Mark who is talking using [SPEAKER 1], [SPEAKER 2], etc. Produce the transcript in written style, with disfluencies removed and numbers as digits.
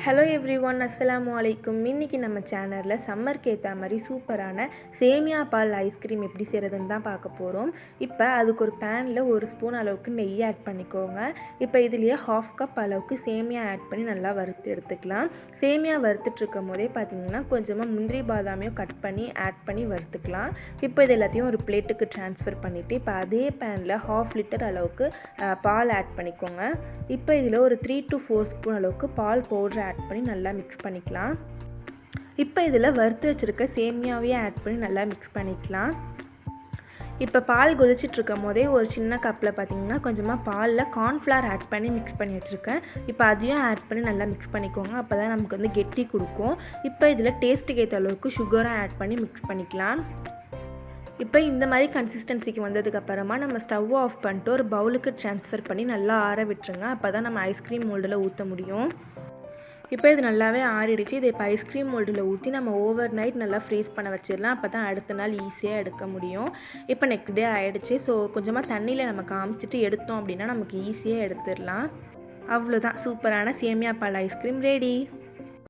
[SPEAKER 1] Hello everyone, அஸ்ஸலாமு அலைக்கும். இன்றைக்கி நம்ம சேனலில் சம்மருக்கு ஏற்ற மாதிரி சூப்பரான சேமியா பால் ஐஸ்கிரீம் எப்படி செய்கிறதுன்னு தான் பார்க்க போகிறோம். இப்போ அதுக்கு ஒரு பேனில் 1 ஸ்பூன் அளவுக்கு நெய் ஆட் பண்ணிக்கோங்க. இப்போ இதுலேயே 1/2 கப் அளவுக்கு சேமியா ஆட் பண்ணி நல்லா வறுத்து எடுத்துக்கலாம். சேமியா வறுத்துட்ருக்கும் போதே பார்த்திங்கன்னா கொஞ்சமாக முந்திரி பாதாமையும் கட் பண்ணி ஆட் பண்ணி வறுத்துக்கலாம். இப்போ இது எல்லாத்தையும் ஒரு பிளேட்டுக்கு ட்ரான்ஸ்ஃபர் பண்ணிவிட்டு இப்போ அதே பேனில் 1/2 லிட்டர் அளவுக்கு பால் ஆட் பண்ணிக்கோங்க. இப்போ இதில் ஒரு 3 to 4 ஸ்பூன் அளவுக்கு பால் பவுடர் ஆட் பண்ணி நல்லா மிக்ஸ் பண்ணிக்கலாம். இப்போ இதில் வறுத்து வச்சுருக்க சேமியாவே ஆட் பண்ணி நல்லா மிக்ஸ் பண்ணிக்கலாம். இப்போ பால் கொதிச்சிட்ருக்கும் போதே ஒரு சின்ன கப்பில் பார்த்திங்கன்னா கொஞ்சமாக பாலில் கார்ன்ஃப்ளவர் ஆட் பண்ணி மிக்ஸ் பண்ணி வச்சுருக்கேன். இப்போ அதையும் ஆட் பண்ணி நல்லா மிக்ஸ் பண்ணிக்கோங்க. அப்போ தான் நமக்கு வந்து கெட்டி கொடுக்கும். இப்போ இதில் டேஸ்ட்டுக்கு ஏற்ற அளவுக்கு சுகரும் ஆட் பண்ணி மிக்ஸ் பண்ணிக்கலாம். இப்போ இந்த மாதிரி கன்சிஸ்டன்சிக்கு வந்ததுக்கப்புறமா நம்ம ஸ்டவ் ஆஃப் பண்ணிட்டு ஒரு பவுலுக்கு ட்ரான்ஸ்ஃபர் பண்ணி நல்லா ஆற விட்டுருங்க. அப்போ தான் நம்ம ஐஸ்கிரீம் மோல்டில் ஊற்ற முடியும். இப்போ இது நல்லாவே ஆறிடுச்சு. இதை இப்போ ஐஸ்கிரீம் மோல்டில் ஊற்றி நம்ம ஓவர் நைட் நல்லா ஃப்ரீஸ் பண்ண வச்சிடலாம். அப்போ தான் அடுத்த நாள் ஈஸியாக எடுக்க முடியும். இப்போ நெக்ஸ்ட் டே ஆகிடுச்சு. ஸோ கொஞ்சமாக தண்ணியில் நம்ம காமிச்சிட்டு எடுத்தோம் அப்படின்னா நமக்கு ஈஸியாக எடுத்துடலாம். அவ்வளோதான், சூப்பரான சேமியா பால் ஐஸ்கிரீம் ரெடி.